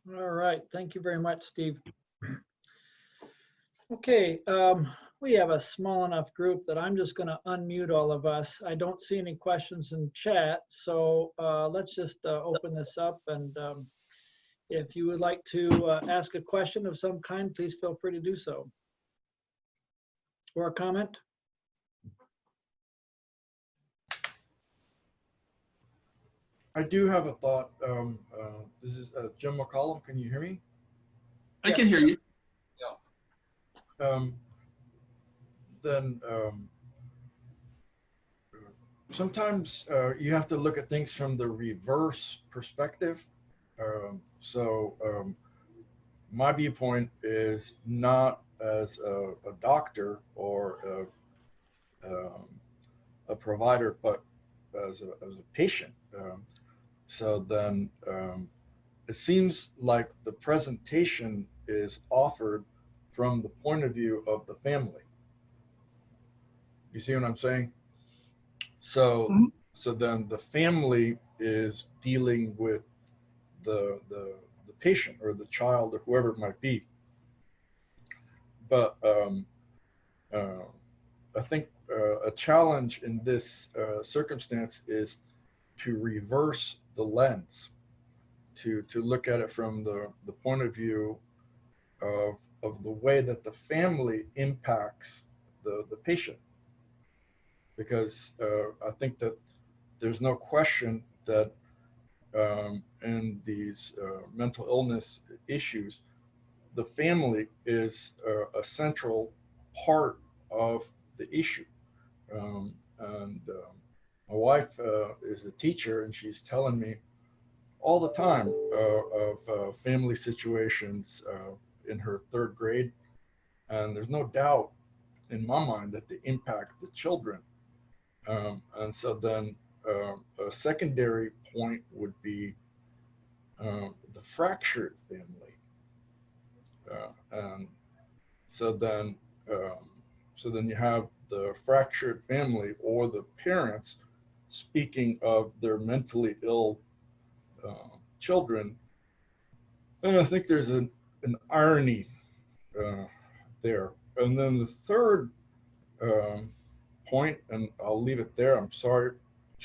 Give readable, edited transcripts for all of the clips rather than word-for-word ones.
All right, thank you very much, Steve. Okay, we have a small enough group that I'm just going to unmute all of us. I don't see any questions in chat, so let's just open this up. And if you would like to ask a question of some kind, please feel free to do so. Or a comment. I do have a thought. This is Jim McCollum. Can you hear me? I can hear you. Then sometimes you have to look at things from the reverse perspective. My viewpoint is not as a doctor or a provider, but as a patient. It seems like the presentation is offered from the point of view of the family. You see what I'm saying? So then the family is dealing with the patient or the child or whoever it might be. But I think a challenge in this circumstance is to reverse the lens, to look at it from the point of view of the way that the family impacts the patient. Because I think that there's no question that in these mental illness issues, the family is a central part of the issue. My wife is a teacher, and she's telling me all the time of family situations in her third grade. And there's no doubt in my mind that they impact the children. And so then a secondary point would be the fractured family. And so then you have the fractured family or the parents speaking of their mentally ill children. And I think there's an irony there. And then the third point, and I'll leave it there. I'm sorry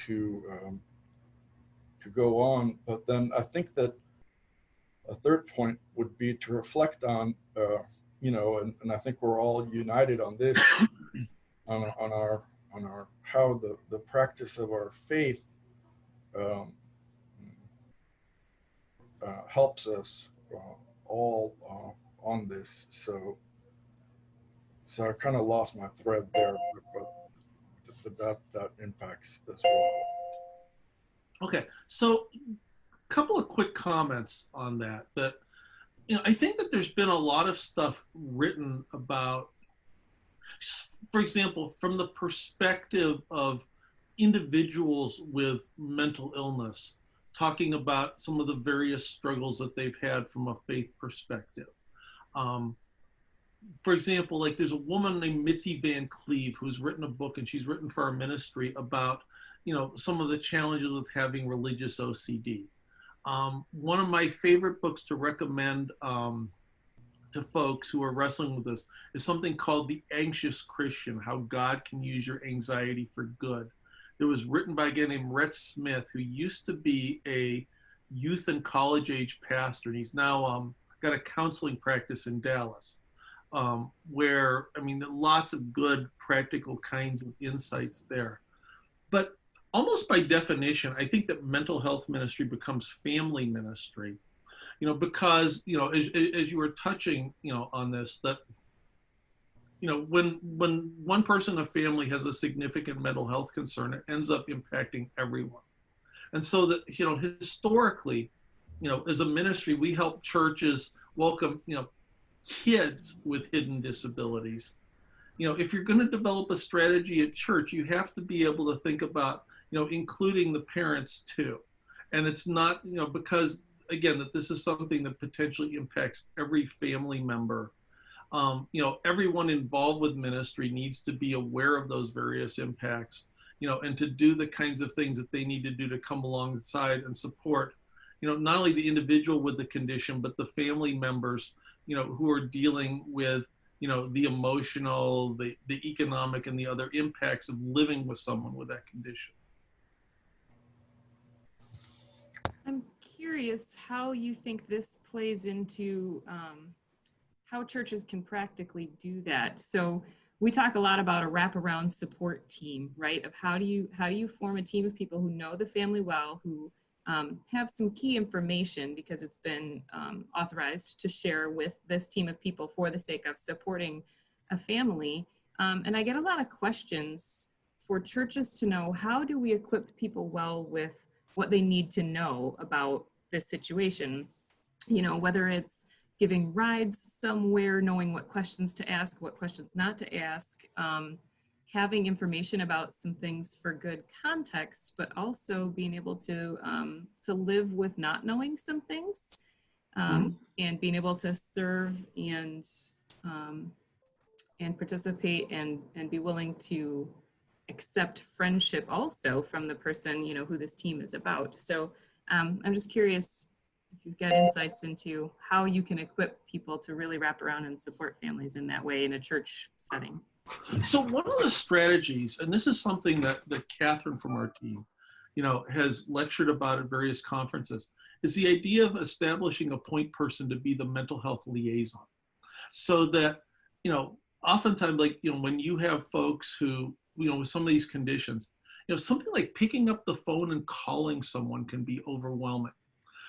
to go on, but then I think that a third point would be to reflect on, and I think we're all united on this, on our how the practice of our faith helps us all on this. So I kind of lost my thread there, but that impacts as well. Okay, so a couple of quick comments on that. I think that there's been a lot of stuff written about, for example, from the perspective of individuals with mental illness, talking about some of the various struggles that they've had from a faith perspective. For example, like there's a woman named Mitzi Van Cleve who's written a book, and she's written for our ministry about, some of the challenges with having religious OCD. One of my favorite books to recommend to folks who are wrestling with this is something called The Anxious Christian, How God Can Use Your Anxiety for Good. It was written by a guy named Rhett Smith, who used to be a youth and college age pastor, and he's now got a counseling practice in Dallas, where, lots of good practical kinds of insights there. But almost by definition, I think that mental health ministry becomes family ministry, because, as you were touching, on this, that, when one person in a family has a significant mental health concern, it ends up impacting everyone. And so that, historically, as a ministry, we help churches welcome, kids with hidden disabilities. If you're going to develop a strategy at church, you have to be able to think about, including the parents too. And it's not, because again, that this is something that potentially impacts every family member. Everyone involved with ministry needs to be aware of those various impacts, and to do the kinds of things that they need to do to come alongside and support, not only the individual with the condition, but the family members, who are dealing with, the emotional, the economic, and the other impacts of living with someone with that condition. I'm curious how you think this plays into how churches can practically do that. So we talk a lot about a wraparound support team, right? Of how do you form a team of people who know the family well, who have some key information because it's been authorized to share with this team of people for the sake of supporting a family. And I get a lot of questions for churches to know, how do we equip people well with what they need to know about this situation? Whether it's giving rides somewhere, knowing what questions to ask, what questions not to ask, having information about some things for good context, but also being able to live with not knowing some things, and being able to serve and participate and be willing to accept friendship also from the person, who this team is about. So I'm just curious if you've got insights into how you can equip people to really wrap around and support families in that way in a church setting. So one of the strategies, and this is something that Catherine from our team, has lectured about at various conferences, is the idea of establishing a point person to be the mental health liaison. So that, oftentimes, when you have folks who, with some of these conditions, something like picking up the phone and calling someone can be overwhelming.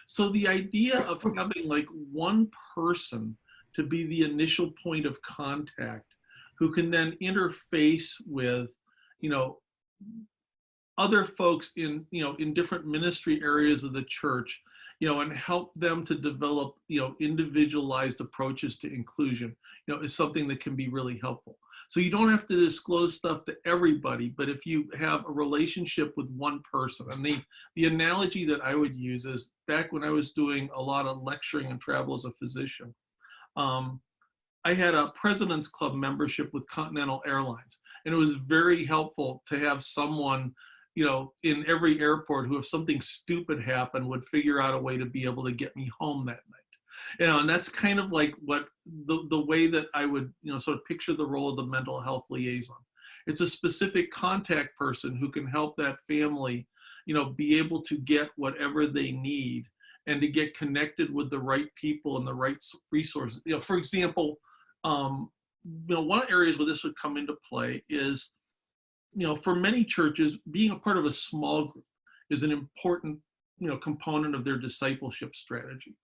So the idea of having one person to be the initial point of contact, who can then interface with, other folks in different ministry areas of the church, and help them to develop, individualized approaches to inclusion, is something that can be really helpful. So you don't have to disclose stuff to everybody, but if you have a relationship with one person, and the analogy that I would use is back when I was doing a lot of lecturing and travel as a physician, I had a President's Club membership with Continental Airlines, and it was very helpful to have someone, in every airport who, if something stupid happened, would figure out a way to be able to get me home that night. And that's kind of like what the way that I would, sort of picture the role of the mental health liaison. It's a specific contact person who can help that family, be able to get whatever they need and to get connected with the right people and the right resources. For example, one of the areas where this would come into play is, for many churches, being a part of a small group is an important, component of their discipleship strategy.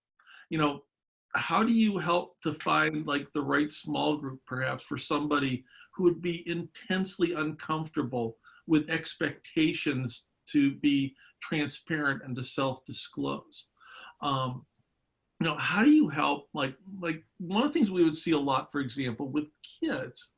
How do you help to find the right small group, perhaps, for somebody who would be intensely uncomfortable with expectations to be transparent and to self-disclose? How do you help, one of the things we would see a lot, for example, with kids,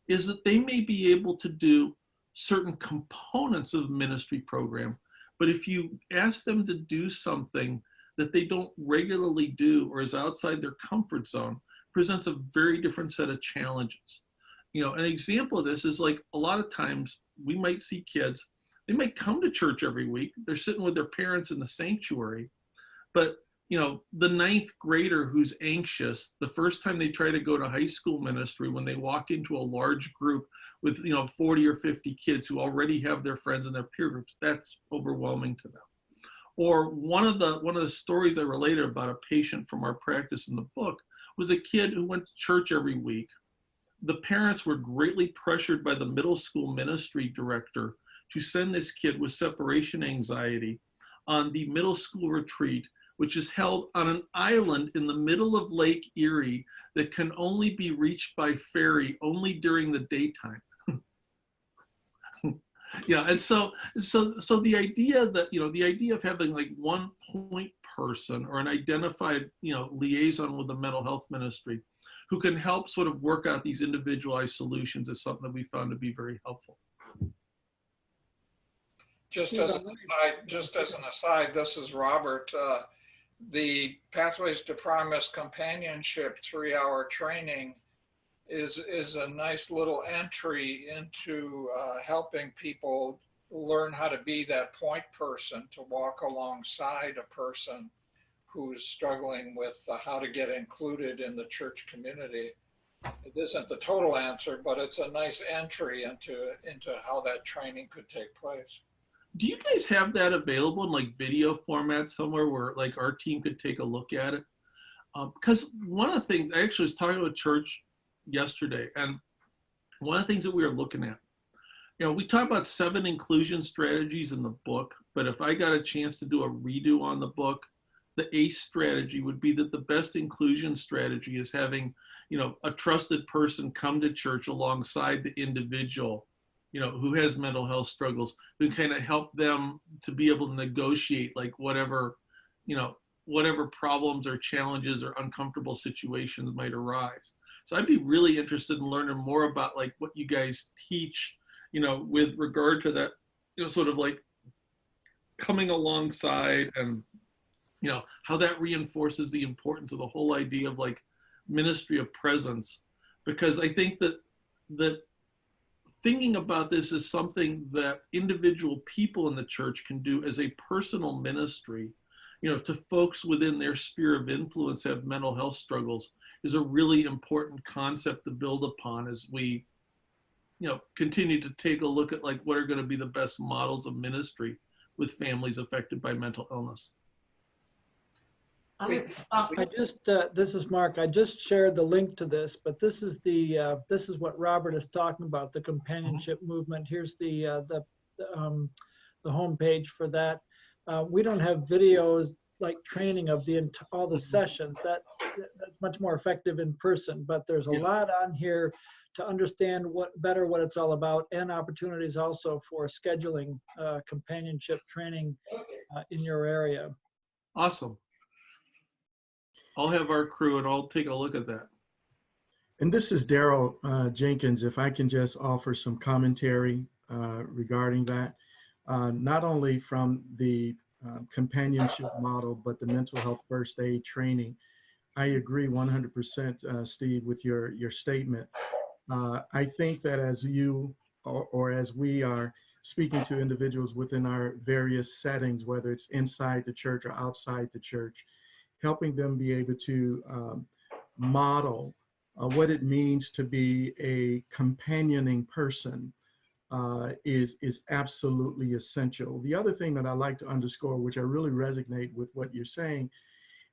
is that they may be able to do certain components of ministry program, but if you ask them to do something that they don't regularly do or is outside their comfort zone, presents a very different set of challenges. An example of this is a lot of times we might see kids, they might come to church every week, they're sitting with their parents in the sanctuary, but the ninth grader who's anxious, the first time they try to go to high school ministry, when they walk into a large group with 40 or 50 kids who already have their friends and their peer groups, that's overwhelming to them. Or one of the stories I related about a patient from our practice in the book was a kid who went to church every week. The parents were greatly pressured by the middle school ministry director to send this kid with separation anxiety on the middle school retreat, which is held on an island in the middle of Lake Erie that can only be reached by ferry only during the daytime. And so the idea that, the idea of having one point person or an identified, liaison with the mental health ministry who can help sort of work out these individualized solutions is something that we found to be very helpful. Just as an aside, this is Robert. The Pathways to Promise Companionship 3-hour training is a nice little entry into helping people learn how to be that point person to walk alongside a person who's struggling with how to get included in the church community. It isn't the total answer, but it's a nice entry into how that training could take place. Do you guys have that available in like video format somewhere where like our team could take a look at it? Because one of the things, I actually was talking to a church yesterday, and one of the things that we were looking at, we talk about 7 inclusion strategies in the book, but if I got a chance to do a redo on the book, the ACE strategy would be that the best inclusion strategy is having, a trusted person come to church alongside the individual, who has mental health struggles, who kind of help them to be able to negotiate like whatever problems or challenges or uncomfortable situations might arise. So I'd be really interested in learning more about like what you guys teach, with regard to that, sort of like coming alongside and, how that reinforces the importance of the whole idea of like ministry of presence. Because I think that thinking about this is something that individual people in the church can do as a personal ministry, to folks within their sphere of influence have mental health struggles, is a really important concept to build upon as we, continue to take a look at like what are going to be the best models of ministry with families affected by mental illness. This is Mark. I just shared the link to this, but this is what Robert is talking about, the companionship movement. Here's the homepage for that. We don't have videos like training of all the sessions. That's much more effective in person, but there's a lot on here to understand what it's all about, and opportunities also for scheduling companionship training in your area. Awesome. I'll have our crew and I'll take a look at that. And this is Daryl Jenkins. If I can just offer some commentary regarding that, not only from the companionship model, but the mental health first aid training. I agree 100%, Steve, with your statement. I think that as you or as we are speaking to individuals within our various settings, whether it's inside the church or outside the church, helping them be able to model what it means to be a companioning person is absolutely essential. The other thing that I like to underscore, which I really resonate with what you're saying,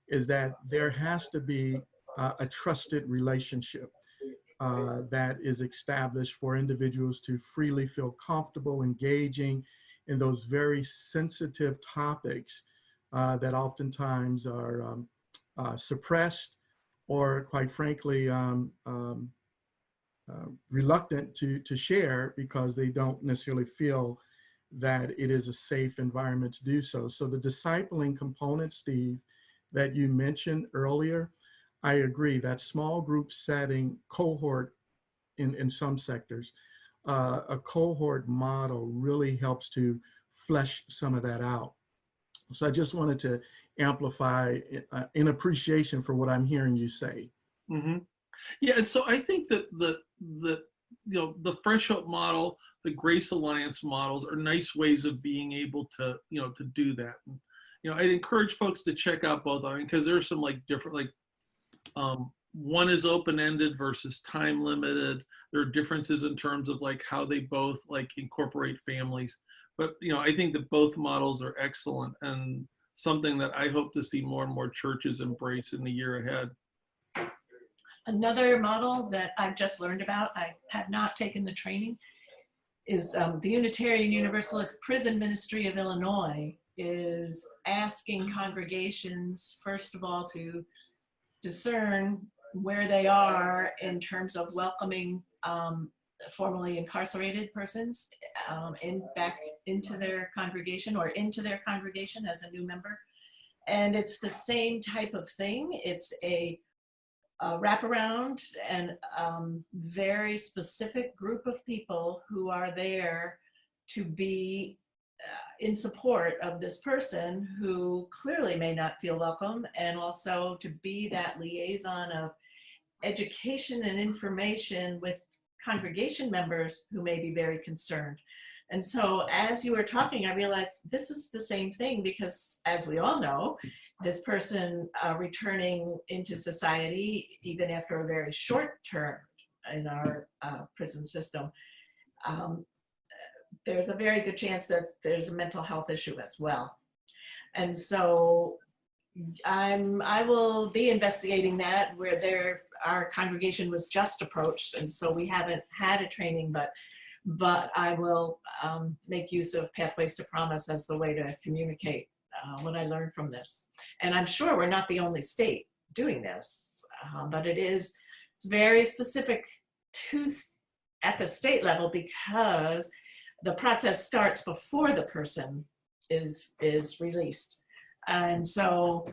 is that there has to be a trusted relationship that is established for individuals to freely feel comfortable engaging in those very sensitive topics that oftentimes are suppressed or, quite frankly, reluctant to share because they don't necessarily feel that it is a safe environment to do so. So the discipling component, Steve, that you mentioned earlier, I agree that small group setting, cohort in some sectors, a cohort model really helps to flesh some of that out. So I just wanted to amplify in appreciation for what I'm hearing you say. Mm-hmm. Yeah, and so I think that the Fresh Hope model, the Grace Alliance models are nice ways of being able to to do that. And, I'd encourage folks to check out both of them because there's some like different one is open-ended versus time limited. There are differences in terms of like how they both like incorporate families. But I think that both models are excellent and something that I hope to see more and more churches embrace in the year ahead. Another model that I've just learned about, I have not taken the training, is the Unitarian Universalist Prison Ministry of Illinois is asking congregations, first of all, to discern where they are in terms of welcoming formerly incarcerated persons back into their congregation or into their congregation as a new member. And it's the same type of thing. It's a wraparound and very specific group of people who are there to be in support of this person who clearly may not feel welcome, and also to be that liaison of education and information with congregation members who may be very concerned. And so as you were talking, I realized this is the same thing because, as we all know, this person returning into society, even after a very short term in our prison system, there's a very good chance that there's a mental health issue as well. And so I will be investigating that, where our congregation was just approached, and so we haven't had a training, but I will make use of Pathways to Promise as the way to communicate what I learned from this. And I'm sure we're not the only state doing this, but it's very specific at the state level, because the process starts before the person is released. And so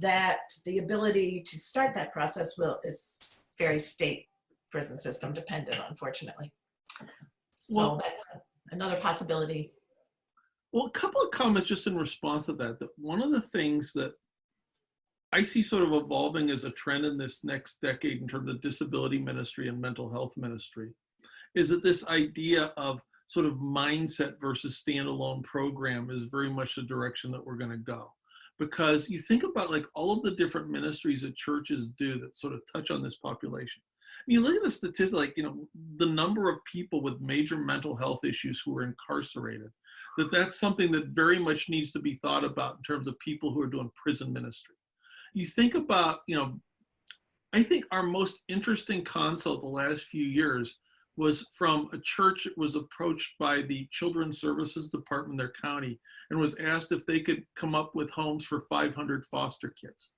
that the ability to start that process is very state prison system dependent, unfortunately. So that's another possibility. Well, a couple of comments just in response to that. That one of the things that I see sort of evolving as a trend in this next decade in terms of disability ministry and mental health ministry is that this idea of sort of mindset versus standalone program is very much the direction that we're going to go. Because you think about like all of the different ministries that churches do that sort of touch on this population. You look at the statistics, like, you know, the number of people with major mental health issues who are incarcerated, that's something that very much needs to be thought about in terms of people who are doing prison ministry. You think about, you know, I think our most interesting consult the last few years was from a church that was approached by the Children's Services Department in their county and was asked if they could come up with homes for 500 foster kids.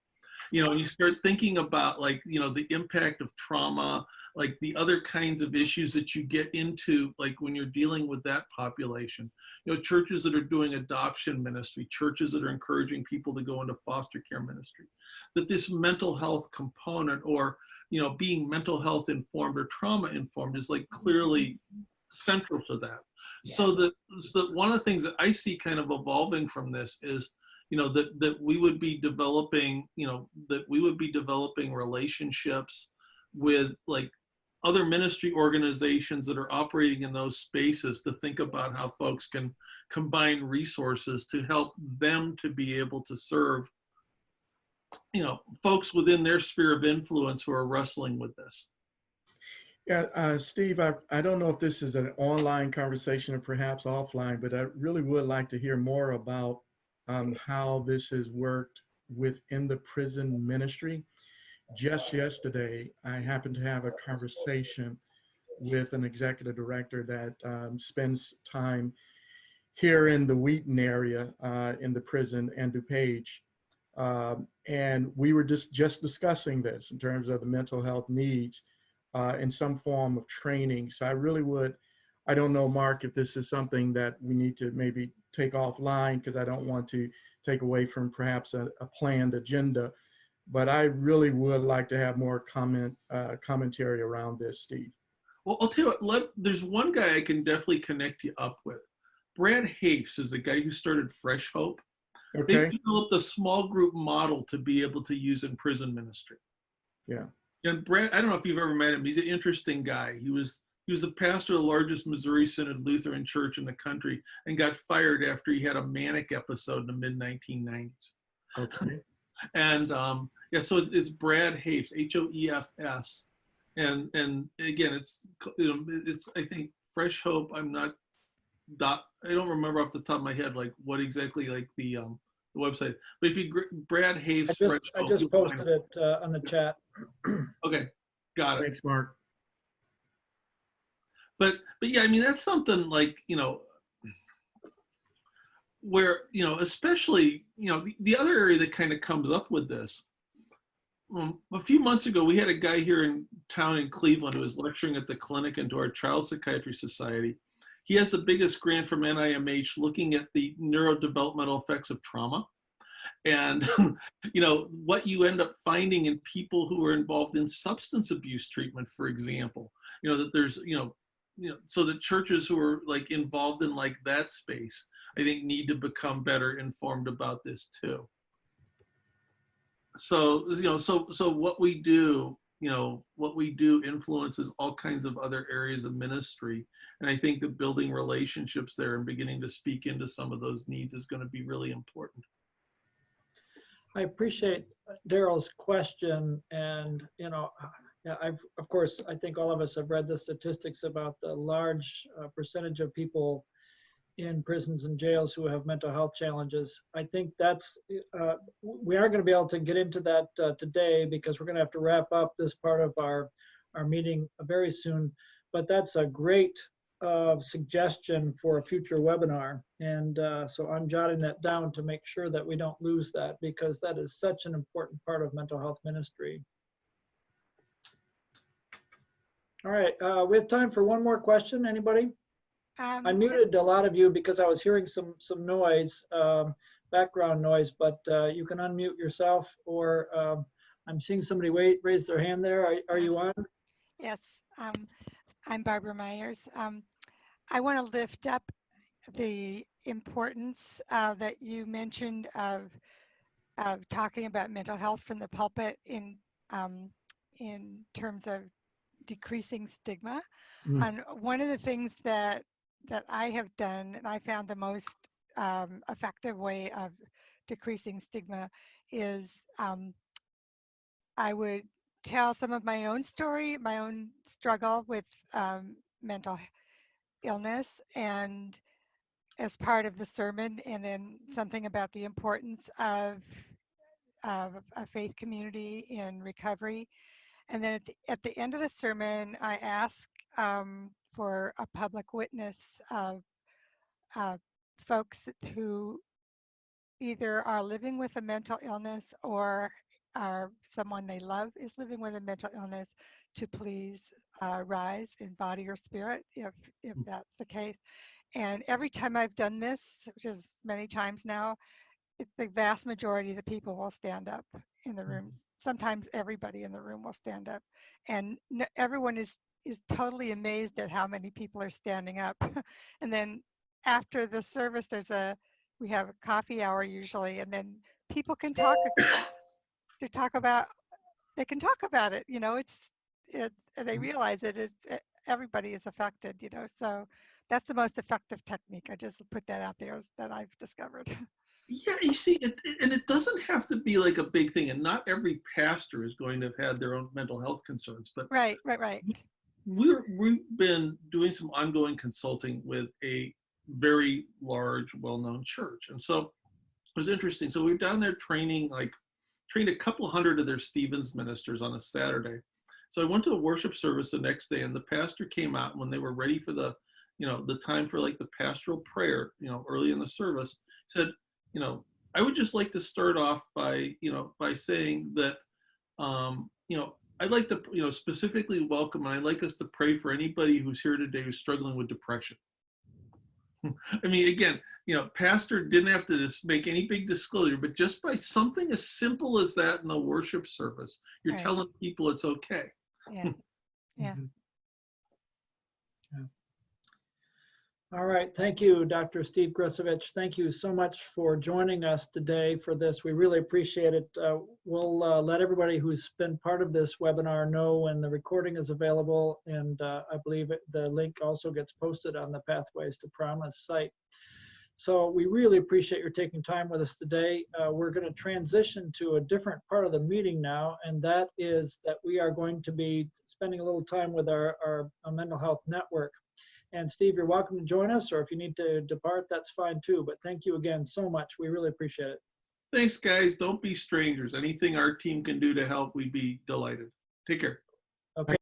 You know, and you start thinking about, like, you know, the impact of trauma, like the other kinds of issues that you get into, like when you're dealing with that population. You know, churches that are doing adoption ministry, churches that are encouraging people to go into foster care ministry, that this mental health component, or, you know, being mental health informed or trauma informed, is like clearly central to that. Yes. So that one of the things that I see kind of evolving from this is, you know, that we would be developing, you know, that we would be developing relationships with like other ministry organizations that are operating in those spaces to think about how folks can combine resources to help them to be able to serve, you know, folks within their sphere of influence who are wrestling with this. Yeah, Steve, I don't know if this is an online conversation or perhaps offline, but I really would like to hear more about how this has worked within the prison ministry. Just yesterday, I happened to have a conversation with an executive director that spends time here in the Wheaton area in the prison and DuPage. And we were just discussing this in terms of the mental health needs in some form of training. So I really would, I don't know, Mark, if this is something that we need to maybe take offline, because I don't want to take away from perhaps a planned agenda, but I really would like to have more commentary around this, Steve. Well, I'll tell you what, there's one guy I can definitely connect you up with. Brad Hafes is the guy who started Fresh Hope. Okay. They developed a small group model to be able to use in prison ministry. Yeah. And Brad, I don't know if you've ever met him. He's an interesting guy. He was the pastor of the largest Missouri Synod Lutheran church in the country and got fired after he had a manic episode in the mid-1990s. Okay. And yeah, so it's Brad Hafes, H-O-E-F-S. And again, it's, you know, it's, I think Fresh Hope, I don't remember off the top of my head, like what exactly, like the website, but if you, Brad Hafes, I just posted it on the chat. Okay, got it. Thanks, Mark. But yeah, I mean, that's something like, you know, where, you know, especially, you know, the other area that kind of comes up with this, a few months ago, we had a guy here in town in Cleveland who was lecturing at the clinic and to our Child Psychiatry Society. He has the biggest grant from NIMH looking at the neurodevelopmental effects of trauma. And, you know, what you end up finding in people who are involved in substance abuse treatment, for example, you know, that there's, you know, so the churches who are like involved in like that space, I think need to become better informed about this too. So, you know, so what we do what we do influences all kinds of other areas of ministry. And I think that building relationships there and beginning to speak into some of those needs is going to be really important. I appreciate Daryl's question, and yeah, of course, I think all of us have read the statistics about the large percentage of people in prisons and jails who have mental health challenges. I think that's, we are going to be able to get into that today, because we're going to have to wrap up this part of our meeting very soon. But that's a great suggestion for a future webinar. And so I'm jotting that down to make sure that we don't lose that, because that is such an important part of mental health ministry. All right, we have time for one more question. Anybody? I muted a lot of you because I was hearing some noise, background noise, but you can unmute yourself, or I'm seeing somebody raise their hand there. Are you on? Yes, I'm Barbara Myers. I want to lift up the importance that you mentioned of talking about mental health from the pulpit in terms of decreasing stigma. And one of the things that I have done, and I found the most effective way of decreasing stigma, is I would tell some of my own story, my own struggle with mental illness, and as part of the sermon, and then something about the importance of a faith community in recovery. And then at the end of the sermon, I ask for a public witness of folks who either are living with a mental illness or are someone they love is living with a mental illness, to please rise in body or spirit if that's the case. And every time I've done this, which is many times now, the vast majority of the people will stand up in the room. Sometimes everybody in the room will stand up, and everyone is totally amazed at how many people are standing up. And then after the service, we have a coffee hour usually, and then people can talk about it. You know, they realize everybody is affected. You know, so that's the most effective technique. I just put that out there that I've discovered. Yeah, you see, and it doesn't have to be like a big thing, and not every pastor is going to have had their own mental health concerns. But right. We've been doing some ongoing consulting with a very large, well-known church, and so it was interesting. So we were down there trained a couple hundred of their Stevens ministers on a Saturday. So I went to a worship service the next day, and the pastor came out, and when they were ready for the time for like the pastoral prayer, early in the service, said, I would just like to start off by saying that, I'd like to, specifically welcome, and I'd like us to pray for anybody who's here today who's struggling with depression. I mean, again, pastor didn't have to just make any big disclosure, but just by something as simple as that in the worship service, you're telling people it's okay. Yeah. Yeah. All right, thank you, Dr. Steve Gricevich. Thank you so much for joining us today for this. We really appreciate it. We'll let everybody who's been part of this webinar know when the recording is available, and I believe the link also gets posted on the Pathways to Promise site. So we really appreciate your taking time with us today. We're going to transition to a different part of the meeting now, and that is that we are going to be spending a little time with our mental health network. And Steve, you're welcome to join us, or if you need to depart, that's fine too. But thank you again so much. We really appreciate it. Thanks, guys. Don't be strangers. Anything our team can do to help, we'd be delighted. Take care. Okay.